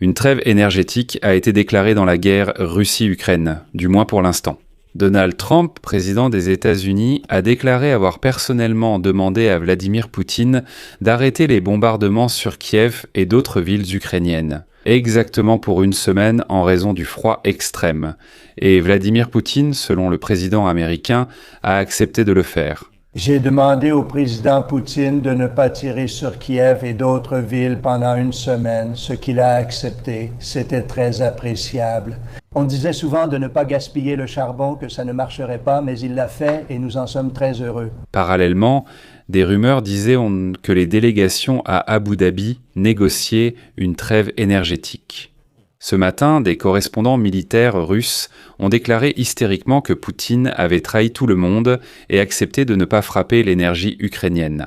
Une trêve énergétique a été déclarée dans la guerre Russie-Ukraine, du moins pour l'instant. Donald Trump, président des États-Unis, a déclaré avoir personnellement demandé à Vladimir Poutine d'arrêter les bombardements sur Kiev et d'autres villes ukrainiennes, exactement pour une semaine en raison du froid extrême. Et Vladimir Poutine, selon le président américain, a accepté de le faire. J'ai demandé au président Poutine de ne pas tirer sur Kiev et d'autres villes pendant une semaine, ce qu'il a accepté. C'était très appréciable. On disait souvent de ne pas gaspiller le charbon, que ça ne marcherait pas, mais il l'a fait et nous en sommes très heureux. Parallèlement, des rumeurs disaient que les délégations à Abu Dhabi négociaient une trêve énergétique. Ce matin, des correspondants militaires russes ont déclaré hystériquement que Poutine avait trahi tout le monde et accepté de ne pas frapper l'énergie ukrainienne.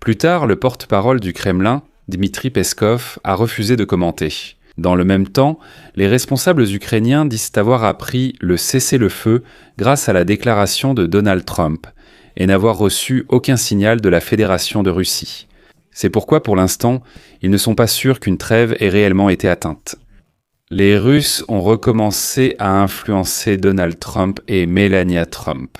Plus tard, le porte-parole du Kremlin, Dmitri Peskov, a refusé de commenter. Dans le même temps, les responsables ukrainiens disent avoir appris le cessez-le-feu grâce à la déclaration de Donald Trump et n'avoir reçu aucun signal de la Fédération de Russie. C'est pourquoi, pour l'instant, ils ne sont pas sûrs qu'une trêve ait réellement été atteinte. Les Russes ont recommencé à influencer Donald Trump et Melania Trump.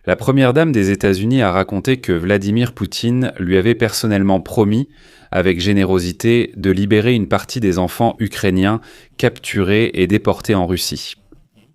La première dame des États-Unis a raconté que Vladimir Poutine lui avait personnellement promis, avec générosité, de libérer une partie des enfants ukrainiens capturés et déportés en Russie.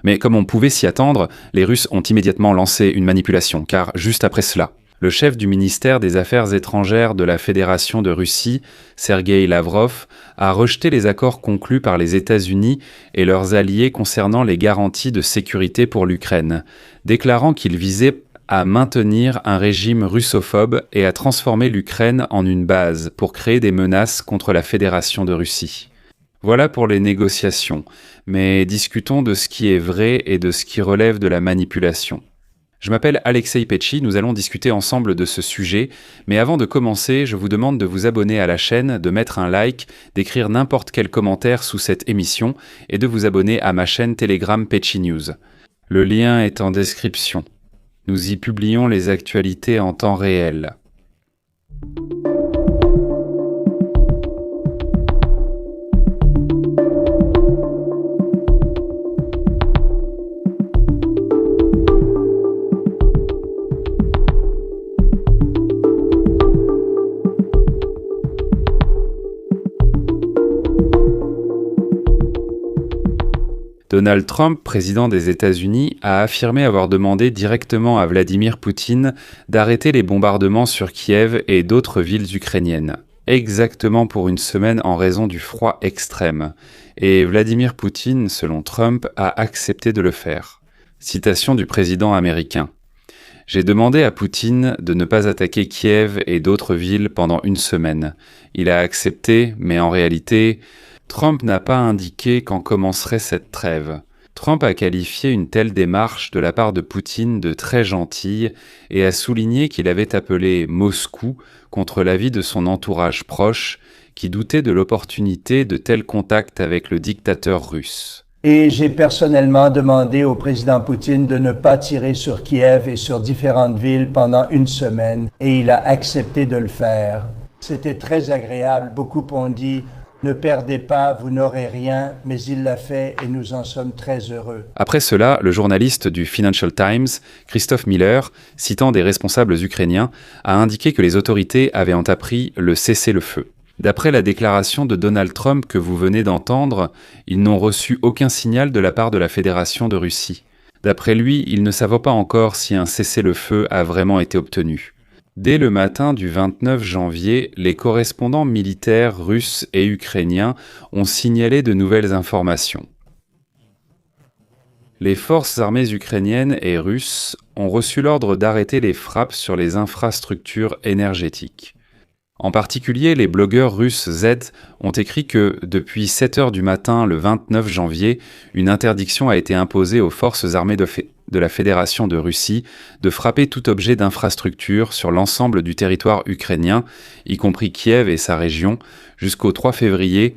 Mais comme on pouvait s'y attendre, les Russes ont immédiatement lancé une manipulation, car juste après cela, le chef du ministère des Affaires étrangères de la Fédération de Russie, Sergueï Lavrov, a rejeté les accords conclus par les États-Unis et leurs alliés concernant les garanties de sécurité pour l'Ukraine, déclarant qu'ils visaient à maintenir un régime russophobe et à transformer l'Ukraine en une base pour créer des menaces contre la Fédération de Russie. Voilà pour les négociations, mais discutons de ce qui est vrai et de ce qui relève de la manipulation. Je m'appelle Alexei Petchy, nous allons discuter ensemble de ce sujet, mais avant de commencer, je vous demande de vous abonner à la chaîne, de mettre un like, d'écrire n'importe quel commentaire sous cette émission et de vous abonner à ma chaîne Telegram Petchy News. Le lien est en description. Nous y publions les actualités en temps réel. Donald Trump, président des États-Unis, a affirmé avoir demandé directement à Vladimir Poutine d'arrêter les bombardements sur Kiev et d'autres villes ukrainiennes, exactement pour une semaine en raison du froid extrême. Et Vladimir Poutine, selon Trump, a accepté de le faire. Citation du président américain. « J'ai demandé à Poutine de ne pas attaquer Kiev et d'autres villes pendant une semaine. Il a accepté, mais en réalité... » Trump n'a pas indiqué quand commencerait cette trêve. Trump a qualifié une telle démarche de la part de Poutine de très gentille et a souligné qu'il avait appelé Moscou contre l'avis de son entourage proche qui doutait de l'opportunité de tels contacts avec le dictateur russe. Et j'ai personnellement demandé au président Poutine de ne pas tirer sur Kiev et sur différentes villes pendant une semaine et il a accepté de le faire. C'était très agréable, beaucoup ont dit « Ne perdez pas, vous n'aurez rien », mais il l'a fait et nous en sommes très heureux. Après cela, le journaliste du Financial Times, Christophe Miller, citant des responsables ukrainiens, a indiqué que les autorités avaient entrepris le cessez-le-feu. D'après la déclaration de Donald Trump que vous venez d'entendre, ils n'ont reçu aucun signal de la part de la Fédération de Russie. D'après lui, ils ne savent pas encore si un cessez-le-feu a vraiment été obtenu. Dès le matin du 29 janvier, les correspondants militaires russes et ukrainiens ont signalé de nouvelles informations. Les forces armées ukrainiennes et russes ont reçu l'ordre d'arrêter les frappes sur les infrastructures énergétiques. En particulier, les blogueurs russes Z ont écrit que, depuis 7 heures du matin le 29 janvier, une interdiction a été imposée aux forces armées de la Fédération de Russie de frapper tout objet d'infrastructure sur l'ensemble du territoire ukrainien, y compris Kiev et sa région, jusqu'au 3 février.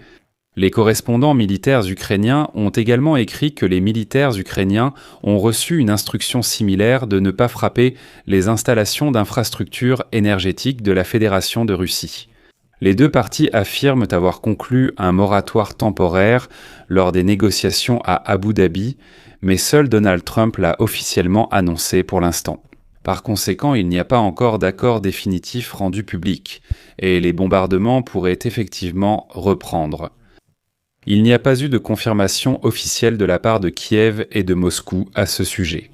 Les correspondants militaires ukrainiens ont également écrit que les militaires ukrainiens ont reçu une instruction similaire de ne pas frapper les installations d'infrastructures énergétiques de la Fédération de Russie. Les deux parties affirment avoir conclu un moratoire temporaire lors des négociations à Abu Dhabi, mais seul Donald Trump l'a officiellement annoncé pour l'instant. Par conséquent, il n'y a pas encore d'accord définitif rendu public, et les bombardements pourraient effectivement reprendre. Il n'y a pas eu de confirmation officielle de la part de Kiev et de Moscou à ce sujet.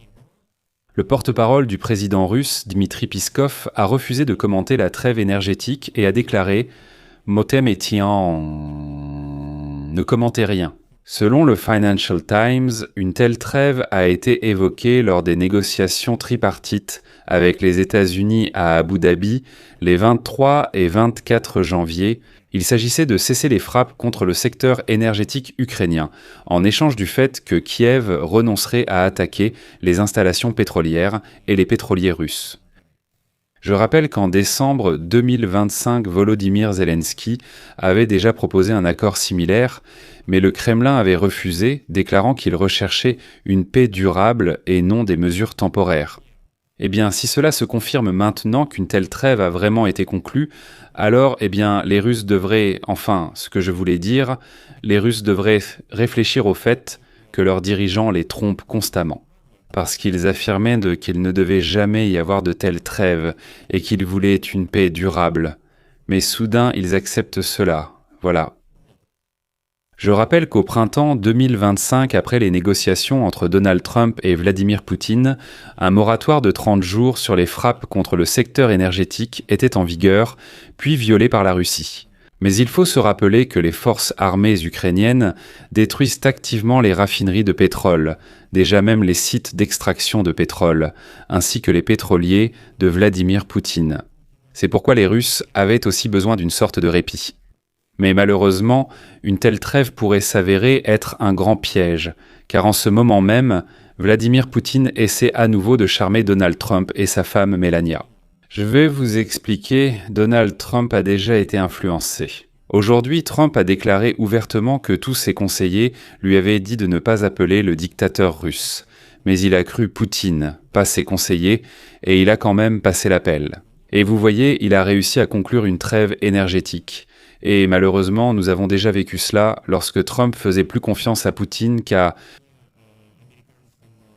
Le porte-parole du président russe, Dmitri Peskov, a refusé de commenter la trêve énergétique et a déclaré « Motem et Tian, ne commentez rien ». Selon le Financial Times, une telle trêve a été évoquée lors des négociations tripartites avec les États-Unis à Abu Dhabi les 23 et 24 janvier. Il s'agissait de cesser les frappes contre le secteur énergétique ukrainien, en échange du fait que Kiev renoncerait à attaquer les installations pétrolières et les pétroliers russes. Je rappelle qu'en décembre 2025, Volodymyr Zelensky avait déjà proposé un accord similaire, mais le Kremlin avait refusé, déclarant qu'il recherchait une paix durable et non des mesures temporaires. Eh bien, si cela se confirme maintenant qu'une telle trêve a vraiment été conclue, alors, les Russes devraient, ce que je voulais dire, les Russes devraient réfléchir au fait que leurs dirigeants les trompent constamment. Parce qu'ils affirmaient qu'il ne devait jamais y avoir de telle trêve et qu'ils voulaient une paix durable. Mais soudain, ils acceptent cela. Voilà. Je rappelle qu'au printemps 2025, après les négociations entre Donald Trump et Vladimir Poutine, un moratoire de 30 jours sur les frappes contre le secteur énergétique était en vigueur, puis violé par la Russie. Mais il faut se rappeler que les forces armées ukrainiennes détruisent activement les raffineries de pétrole, déjà même les sites d'extraction de pétrole, ainsi que les pétroliers de Vladimir Poutine. C'est pourquoi les Russes avaient aussi besoin d'une sorte de répit. Mais malheureusement, une telle trêve pourrait s'avérer être un grand piège, car en ce moment même, Vladimir Poutine essaie à nouveau de charmer Donald Trump et sa femme Melania. Je vais vous expliquer, Donald Trump a déjà été influencé. Aujourd'hui, Trump a déclaré ouvertement que tous ses conseillers lui avaient dit de ne pas appeler le dictateur russe. Mais il a cru Poutine, pas ses conseillers, et il a quand même passé l'appel. Et vous voyez, il a réussi à conclure une trêve énergétique. Et malheureusement, nous avons déjà vécu cela lorsque Trump faisait plus confiance à Poutine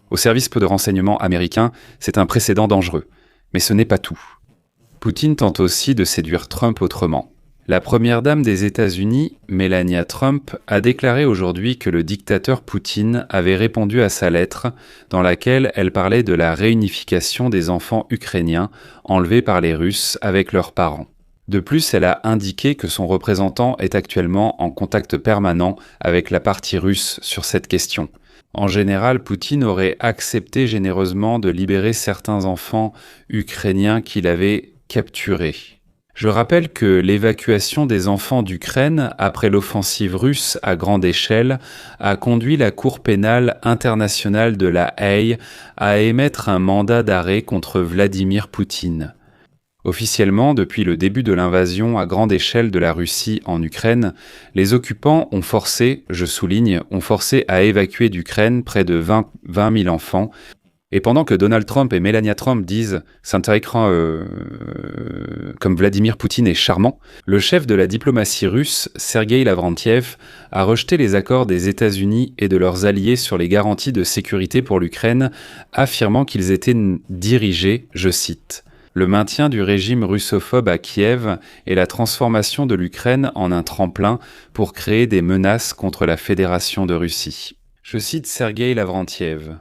au service de renseignement américain. C'est un précédent dangereux. Mais ce n'est pas tout. Poutine tente aussi de séduire Trump autrement. La première dame des États-Unis, Melania Trump, a déclaré aujourd'hui que le dictateur Poutine avait répondu à sa lettre dans laquelle elle parlait de la réunification des enfants ukrainiens enlevés par les Russes avec leurs parents. De plus, elle a indiqué que son représentant est actuellement en contact permanent avec la partie russe sur cette question. En général, Poutine aurait accepté généreusement de libérer certains enfants ukrainiens qu'il avait capturés. Je rappelle que l'évacuation des enfants d'Ukraine après l'offensive russe à grande échelle a conduit la Cour pénale internationale de La Haye à émettre un mandat d'arrêt contre Vladimir Poutine. Officiellement, depuis le début de l'invasion à grande échelle de la Russie en Ukraine, les occupants ont forcé à évacuer d'Ukraine près de 20 000 enfants. Et pendant que Donald Trump et Melania Trump disent « c'est un écran comme Vladimir Poutine est charmant », le chef de la diplomatie russe, Sergueï Lavrentiev, a rejeté les accords des États-Unis et de leurs alliés sur les garanties de sécurité pour l'Ukraine, affirmant qu'ils étaient dirigés, je cite, « le maintien du régime russophobe à Kiev et la transformation de l'Ukraine en un tremplin pour créer des menaces contre la Fédération de Russie ». Je cite Sergueï Lavrentiev.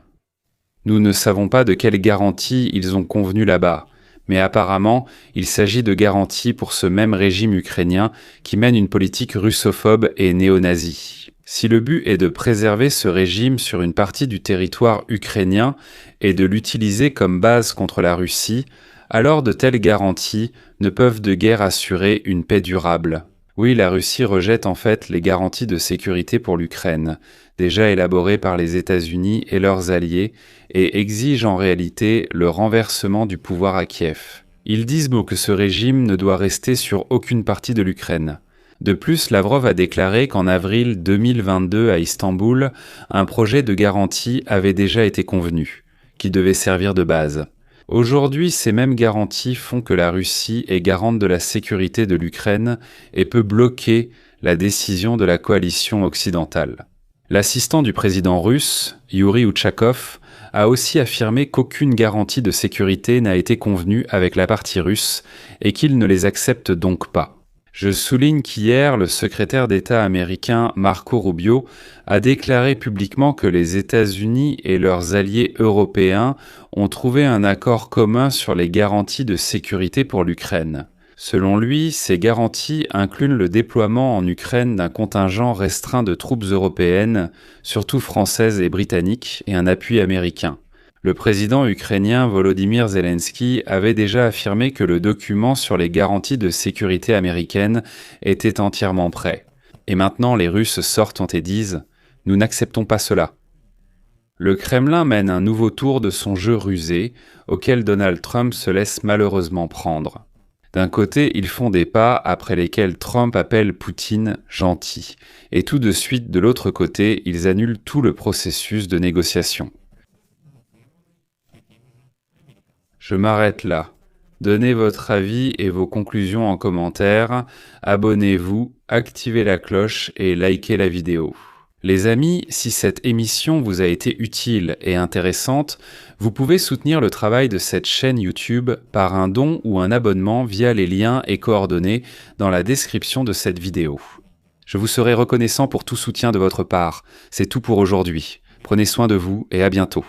Nous ne savons pas de quelles garanties ils ont convenu là-bas, mais apparemment, il s'agit de garanties pour ce même régime ukrainien qui mène une politique russophobe et néo-nazie. Si le but est de préserver ce régime sur une partie du territoire ukrainien et de l'utiliser comme base contre la Russie, alors de telles garanties ne peuvent de guère assurer une paix durable. Oui, la Russie rejette en fait les garanties de sécurité pour l'Ukraine, déjà élaborées par les États-Unis et leurs alliés, et exige en réalité le renversement du pouvoir à Kiev. Ils disent que ce régime ne doit rester sur aucune partie de l'Ukraine. De plus, Lavrov a déclaré qu'en avril 2022 à Istanbul, un projet de garantie avait déjà été convenu, qui devait servir de base. Aujourd'hui, ces mêmes garanties font que la Russie est garante de la sécurité de l'Ukraine et peut bloquer la décision de la coalition occidentale. L'assistant du président russe, Yuri Ushakov, a aussi affirmé qu'aucune garantie de sécurité n'a été convenue avec la partie russe et qu'il ne les accepte donc pas. Je souligne qu'hier, le secrétaire d'État américain Marco Rubio a déclaré publiquement que les États-Unis et leurs alliés européens ont trouvé un accord commun sur les garanties de sécurité pour l'Ukraine. Selon lui, ces garanties incluent le déploiement en Ukraine d'un contingent restreint de troupes européennes, surtout françaises et britanniques, et un appui américain. Le président ukrainien Volodymyr Zelensky avait déjà affirmé que le document sur les garanties de sécurité américaines était entièrement prêt. Et maintenant, les Russes sortent et disent « Nous n'acceptons pas cela ». Le Kremlin mène un nouveau tour de son jeu rusé, auquel Donald Trump se laisse malheureusement prendre. D'un côté, ils font des pas après lesquels Trump appelle Poutine « gentil », et tout de suite, de l'autre côté, ils annulent tout le processus de négociation. Je m'arrête là. Donnez votre avis et vos conclusions en commentaire, abonnez-vous, activez la cloche et likez la vidéo. Les amis, si cette émission vous a été utile et intéressante, vous pouvez soutenir le travail de cette chaîne YouTube par un don ou un abonnement via les liens et coordonnées dans la description de cette vidéo. Je vous serai reconnaissant pour tout soutien de votre part. C'est tout pour aujourd'hui. Prenez soin de vous et à bientôt.